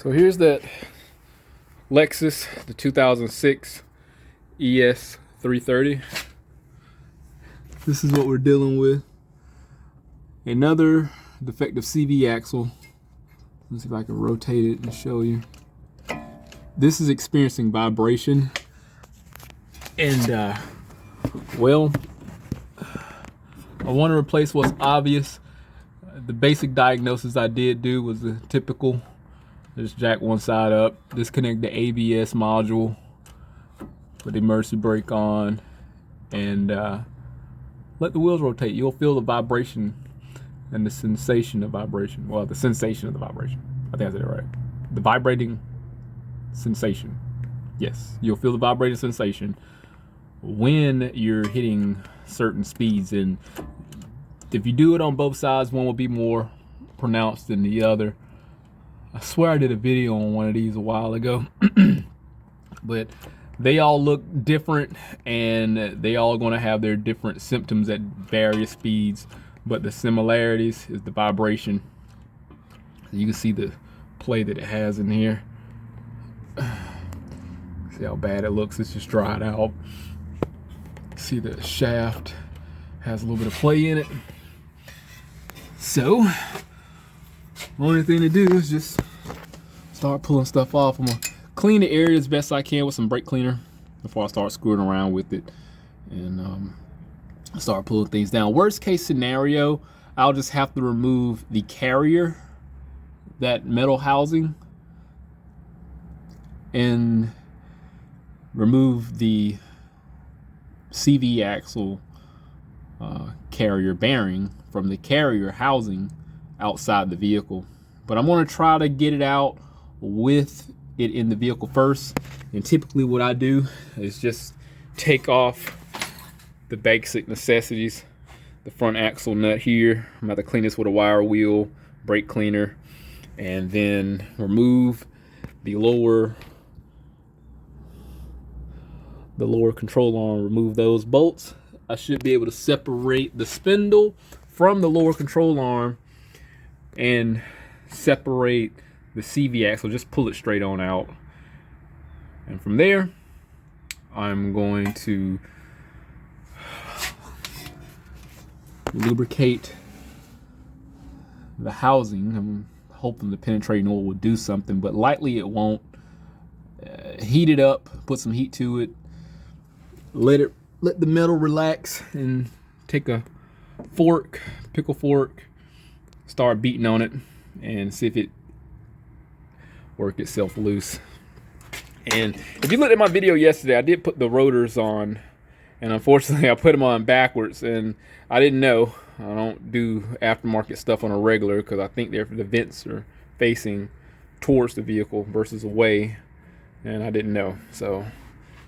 So here's that Lexus, the 2006 ES330. This is what we're dealing with. Another defective CV axle. Let's see if I can rotate it and show you. This is experiencing vibration. And, well, I want to replace what's obvious. The basic diagnosis I did do was the typical. Just jack one side up, disconnect the ABS module, put the emergency brake on, and let the wheels rotate. You'll feel the vibration and the sensation of vibration. Well, the sensation of the vibration. I think I said it right. The vibrating sensation. Yes, you'll feel the vibrating sensation when you're hitting certain speeds. And if you do it on both sides, one will be more pronounced than the other. I swear I did a video on one of these a while ago, but they all look different and they all gonna have their different symptoms at various speeds, but the similarities is the vibration. You can see the play that it has in here. See how bad it looks, it's just dried out. See the shaft has a little bit of play in it. So, the only thing to do is just start pulling stuff off. I'm gonna clean the area as best I can with some brake cleaner before I start screwing around with it and start pulling things down. Worst case scenario, I'll just have to remove the carrier, that metal housing, and remove the CV axle carrier bearing from the carrier housing outside the vehicle. But I'm going to try to get it out with it in the vehicle first. And typically what I do is just take off the basic necessities. The front axle nut here, I'm going to clean this with a wire wheel, brake cleaner, and then remove the lower control arm, remove those bolts. I should be able to separate the spindle from the lower control arm and separate the CV axle. Just pull it straight on out. And from there, I'm going to lubricate the housing. I'm hoping the penetrating oil will do something, but likely it won't. Heat it up, put some heat to it, let the metal relax, and take a fork, pickle fork, start beating on it and see if it work itself loose. And if you looked at my video yesterday, I did put the rotors on, and unfortunately I put them on backwards, and I didn't know. I don't do aftermarket stuff on a regular because I think the vents are facing towards the vehicle versus away, and I didn't know. So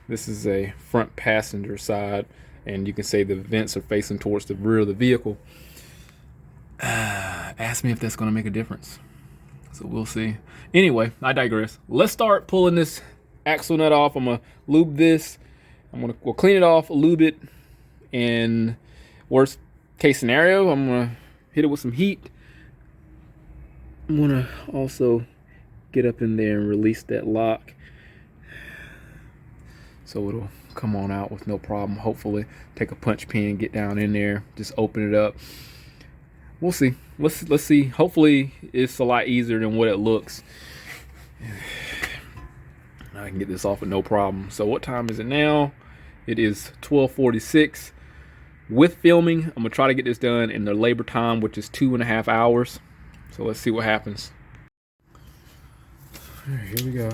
this is a front passenger side, and you can say the vents are facing towards the rear of the vehicle. Ask me if that's going to make a difference. So we'll see. Anyway, I digress. Let's start pulling this axle nut off. I'm going to lube this. We'll clean it off, lube it, and worst case scenario, I'm going to hit it with some heat. I'm going to also get up in there and release that lock, so it'll come on out with no problem. Hopefully, take a punch pin, get down in there, just open it up. We'll see. Let's see. Hopefully, it's a lot easier than what it looks. I can get this off with no problem. So what time is it now? It is 12:46. With filming, I'm gonna try to get this done in the labor time, which is 2.5 hours. So let's see what happens. All right, here we go.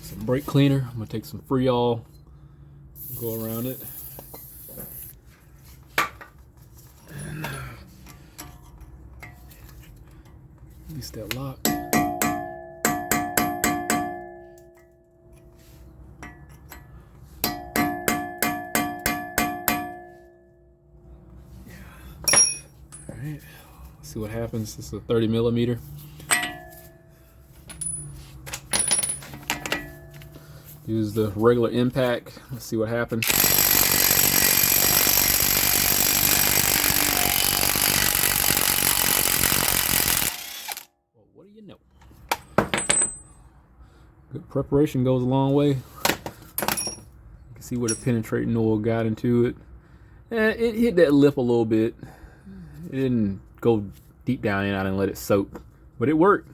Some brake cleaner. I'm gonna take some Freol, go around it. And At least that lock. All right, let's see what happens. This is a 30 millimeter. Use the regular impact. Let's see what happens. Well, what do you know? Good preparation goes a long way. You can see where the penetrating oil got into it. It hit that lip a little bit. It didn't go deep down in. I didn't let it soak, but it worked.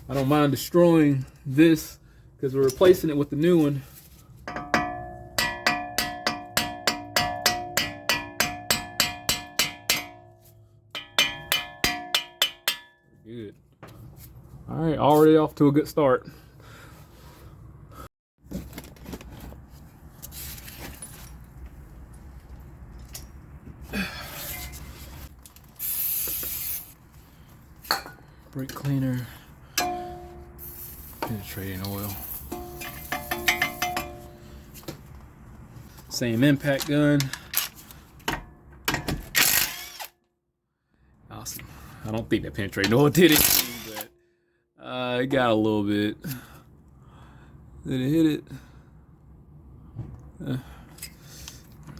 I don't mind destroying this because we're replacing it with the new one. Good. All right, already off to a good start. Brake cleaner, penetrating oil. Same impact gun. Awesome. I don't think that penetrating oil did it, but it got a little bit. Did it hit it?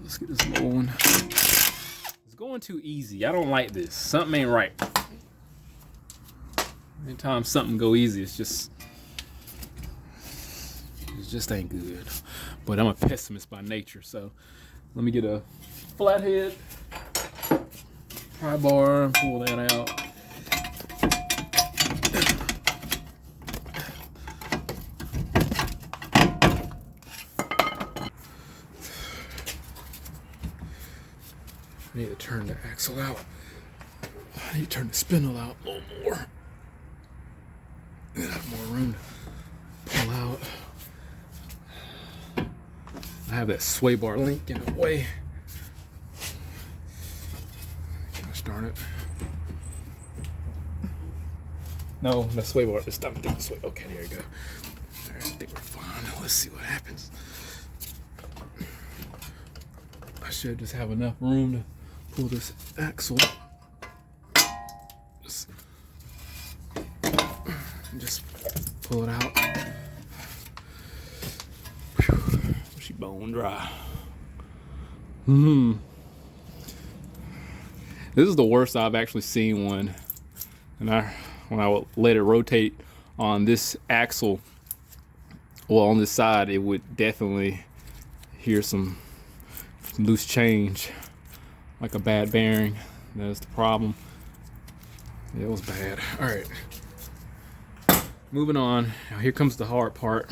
Let's get this low one. It's going too easy. I don't like this. Something ain't right. Anytime something go easy, it just ain't good. But I'm a pessimist by nature, so let me get a flathead pry bar and pull that out. I need to turn the axle out. I need to turn the spindle out a little more. Have more room to pull out. I have that sway bar link in the way. Gosh darn it. No, the sway bar. Just stop the sway. Okay, there you go. All right, I think we're fine. Let's see what happens. I should just have enough room to pull this axle. Just pull it out. Whew. She bone dry. This is the worst I've actually seen one. And when I would let it rotate on this axle, well, on this side, it would definitely hear some loose change, like a bad bearing. That's the problem. Yeah, it was bad. All right. Moving on. Now here comes the hard part.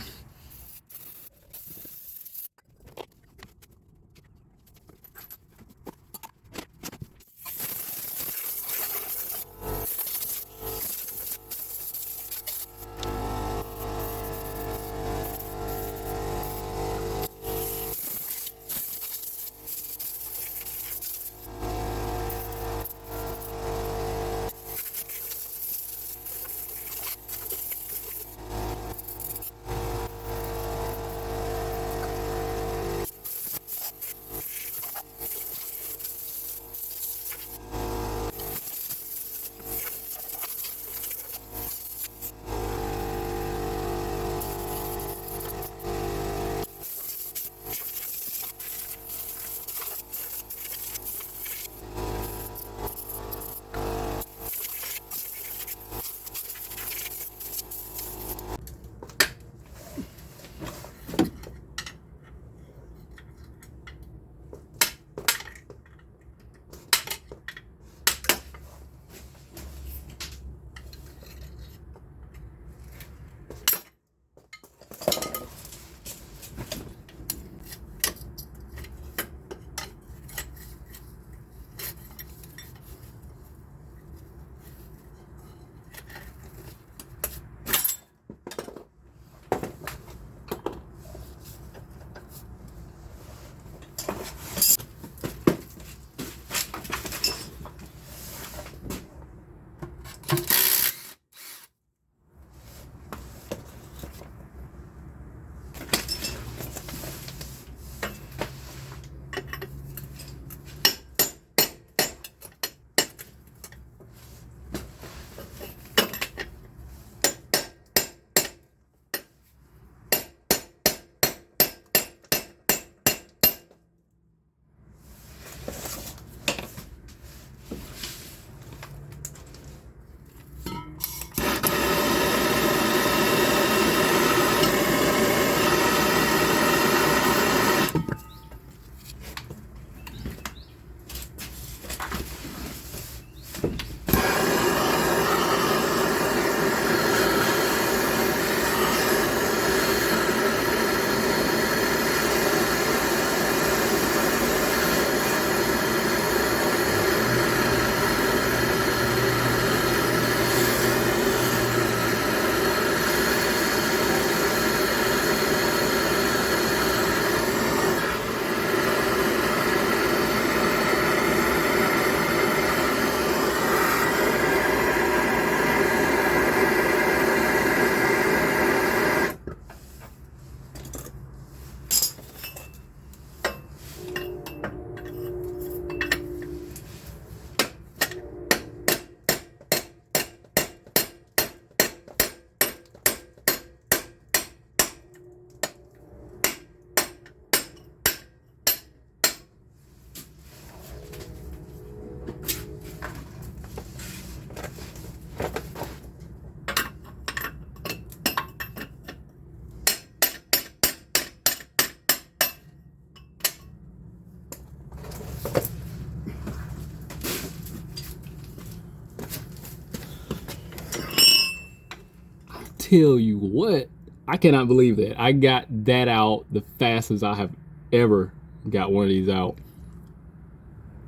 tell you what, I cannot believe that. I got that out the fastest I have ever got one of these out.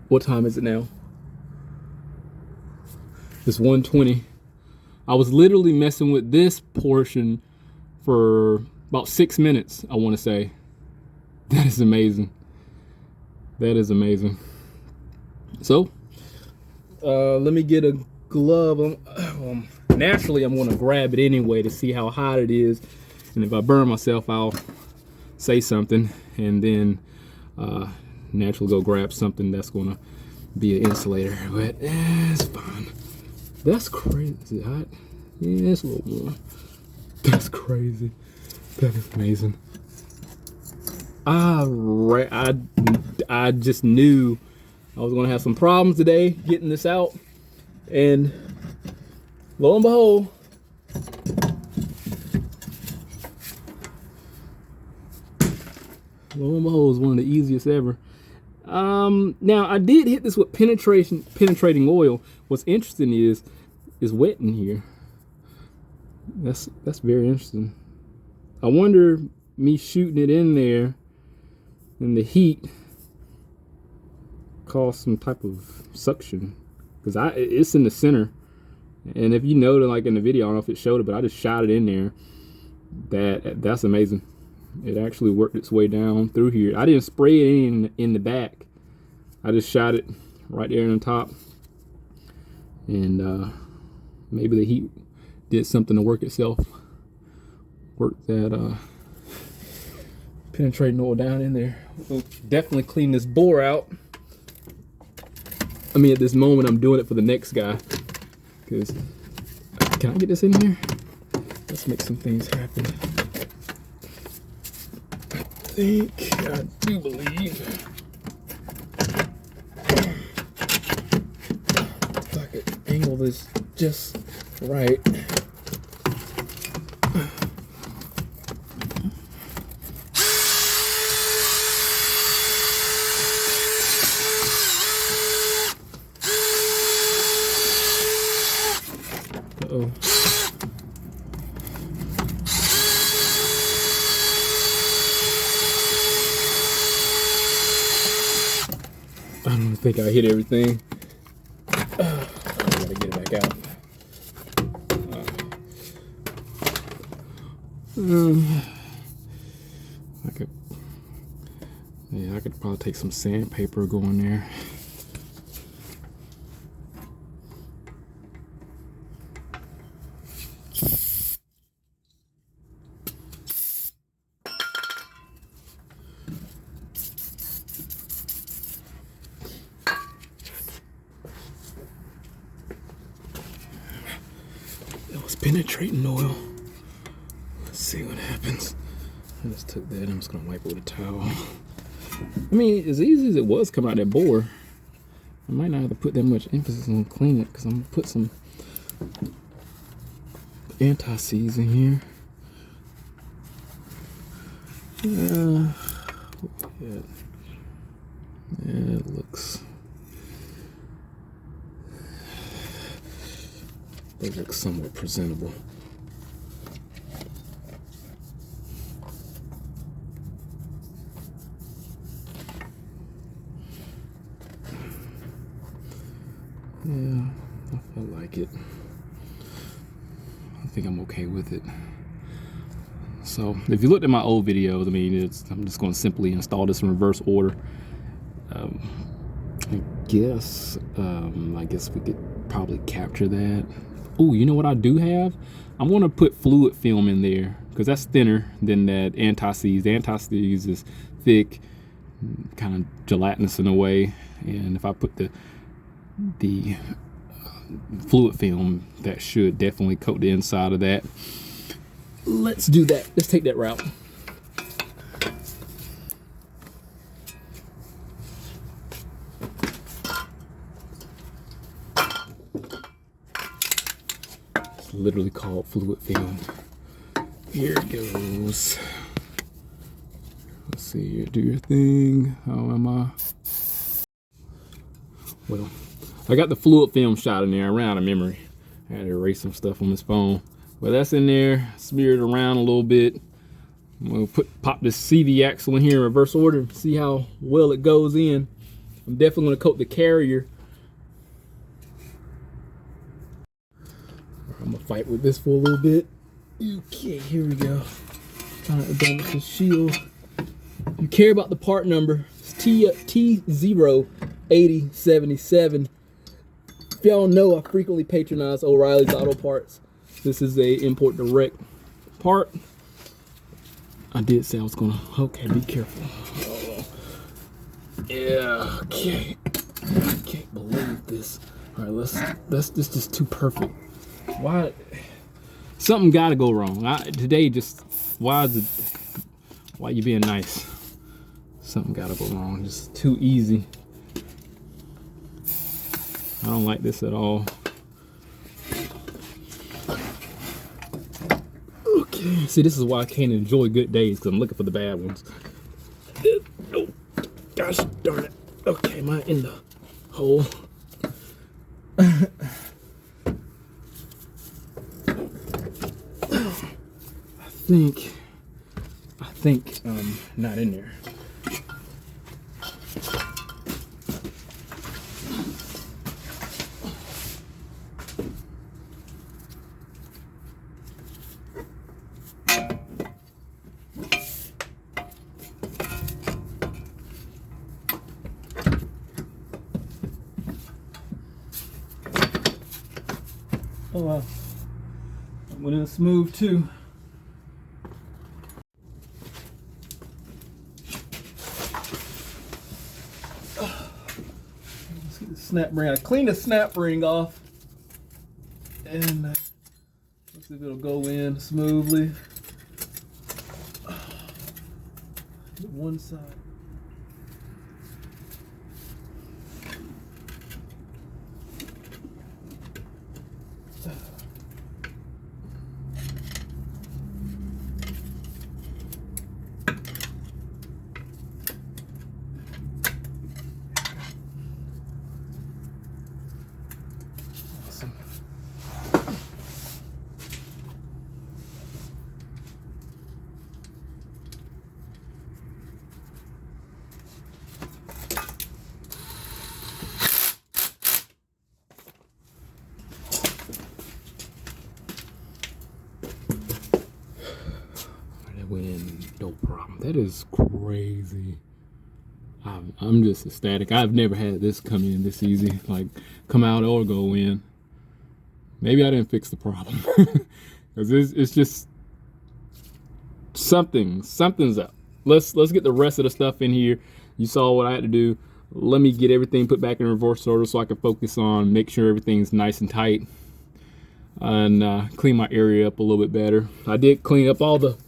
What time is it now? It's 1:20. I was literally messing with this portion for about 6 minutes, I want to say. That is amazing. That is amazing. So, let me get a glove. Naturally, I'm going to grab it anyway to see how hot it is. And if I burn myself, I'll say something. And then naturally go grab something that's going to be an insulator. But it's fine. That's crazy. Is it hot? Yeah, it's a little warm. That's crazy. That is amazing. I just knew I was gonna have some problems today getting this out, and lo and behold, it's one of the easiest ever. Now I did hit this with penetrating oil. What's interesting is it's wet in here. That's very interesting. I wonder, me shooting it in there and the heat caused some type of suction, because it's in the center. And if you noted, like in the video, I don't know if it showed it, but I just shot it in there. That's amazing. It actually worked its way down through here. I didn't spray it in the back. I just shot it right there on top. And maybe the heat did something to work that penetrating oil down in there. We'll definitely clean this bore out. I mean, at this moment, I'm doing it for the next guy. Because, can I get this in here? Let's make some things happen. I do believe. If I could angle this just right. Uh-oh. I don't think I hit everything. I gotta get it back out. I could probably take some sandpaper, go in there. That was penetrating oil. Let's see what happens. I just took that. I'm just gonna wipe it with a towel. I mean, as easy as it was coming out that bore, I might not have to put that much emphasis on cleaning it, because I'm gonna put some anti-seize in here. Yeah, it looks somewhat presentable. Yeah, I feel like it. I think I'm okay with it. So, if you looked at my old videos, I mean, I'm just going to simply install this in reverse order. I guess we could probably capture that. Oh, you know what I do have? I'm going to put fluid film in there, because that's thinner than that anti-seize. The anti-seize is thick, kind of gelatinous in a way, and if I put the fluid film, that should definitely coat the inside of that. Let's do that. Let's take that route. It's literally called fluid film. Here it goes. Let's see here. Do your thing. How am I? Well, I got the fluid film shot in there. I ran out of memory. I had to erase some stuff on this phone. But that's in there, smear it around a little bit. I'm gonna pop this CV axle in here in reverse order, see how well it goes in. I'm definitely gonna coat the carrier. I'm gonna fight with this for a little bit. Okay, here we go. Trying to damage the shield. You care about the part number. It's T08077. If y'all know, I frequently patronize O'Reilly's Auto Parts. This is a import direct part. I did say I was gonna. Okay, be careful. Oh. Yeah. Okay. I can't believe this. All right, let's. This is too perfect. Why? Something gotta go wrong. Today, just why is it? Why you being nice? Something gotta go wrong. Just too easy. I don't like this at all. Okay. See, this is why I can't enjoy good days, because I'm looking for the bad ones. Oh, gosh darn it. Okay, am I in the hole? I think not in there. Oh wow, that went in smooth too. Let's get the snap ring. I cleaned the snap ring off, and let's see if it'll go in smoothly. Hit one side. Went in, no problem. That is crazy. I'm just ecstatic. I've never had this come in this easy, like come out or go in. Maybe I didn't fix the problem, because it's just something's up. Let's get the rest of the stuff in here. You saw what I had to do. Let me get everything put back in reverse order so I can focus on make sure everything's nice and tight, and clean my area up a little bit better. I did clean up all the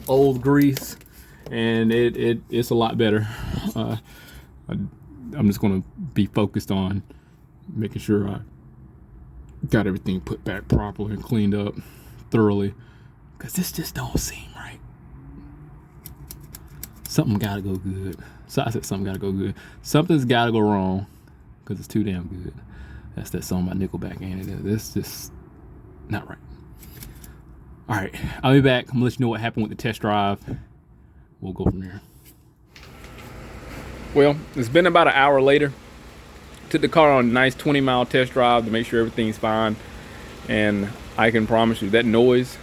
old grease, and it's a lot better. I'm just gonna be focused on making sure I got everything put back properly and cleaned up thoroughly, because this just don't seem right. Something gotta go good. So I said something gotta go good. Something's gotta go wrong, because it's too damn good. That's that song by Nickelback, ain't it? This just not right. All right, I'll be back. I'm gonna let you know what happened with the test drive. We'll go from there. Well, it's been about an hour later. Took the car on a nice 20-mile test drive to make sure everything's fine. And I can promise you that noise,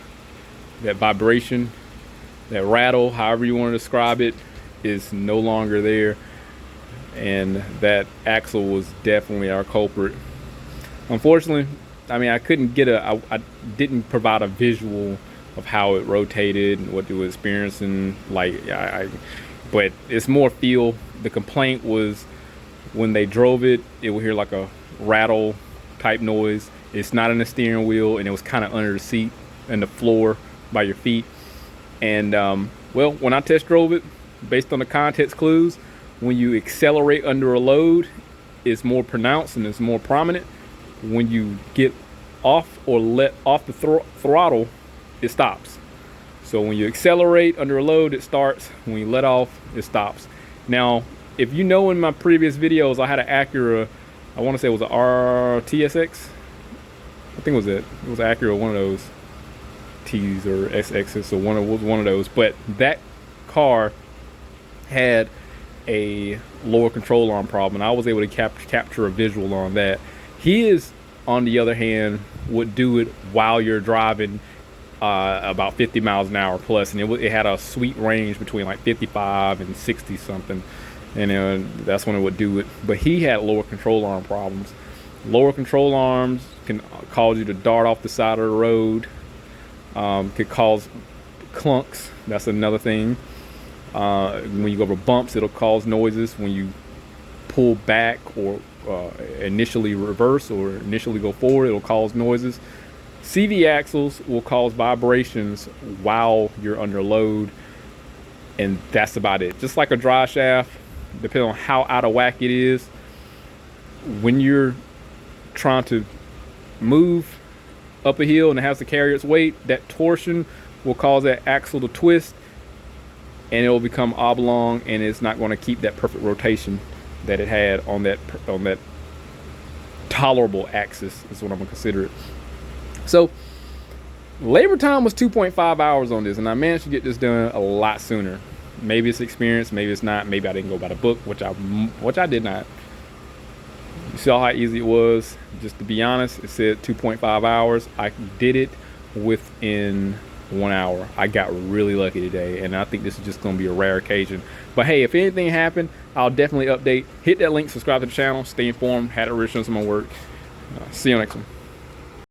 that vibration, that rattle, however you want to describe it, is no longer there. And that axle was definitely our culprit. Unfortunately, I mean, I couldn't get I didn't provide a visual of how it rotated and what it was experiencing. But it's more feel. The complaint was when they drove it, it would hear like a rattle type noise. It's not in the steering wheel, and it was kind of under the seat and the floor by your feet. And well, when I test drove it, based on the context clues, when you accelerate under a load, it's more pronounced and it's more prominent. When you get off or let off the throttle, it stops. So when you accelerate under a load, it starts. When you let off, it stops. Now, if you know, in my previous videos, I had an Acura, I want to say it was a RTSX. I think it was it. It was Acura, one of those. T's or SXs, or one of those. But that car had a lower control arm problem, and I was able to capture a visual on that. His, on the other hand, would do it while you're driving about 50 miles an hour plus, and it had a sweet range between like 55 and 60 something, and that's when it would do it. But he had lower control arm problems. Lower control arms can cause you to dart off the side of the road, could cause clunks. That's another thing. When you go over bumps, it'll cause noises. When you pull back or initially reverse or initially go forward, it'll cause noises. CV axles will cause vibrations while you're under load, and that's about it. Just like a drive shaft, depending on how out of whack it is, when you're trying to move up a hill and it has to carry its weight, that torsion will cause that axle to twist, and it will become oblong, and it's not going to keep that perfect rotation that it had on that tolerable axis, is what I'm gonna consider it. So labor time was 2.5 hours on this, and I managed to get this done a lot sooner. Maybe it's experience, maybe it's not. Maybe I didn't go by the book, which I did not. You saw how easy it was. Just to be honest, it said 2.5 hours. I did it within 1 hour. I got really lucky today, and I think this is just going to be a rare occasion. But hey, if anything happened, I'll definitely update. Hit that link, subscribe to the channel, stay informed. Had to reach on some more work. See you next one.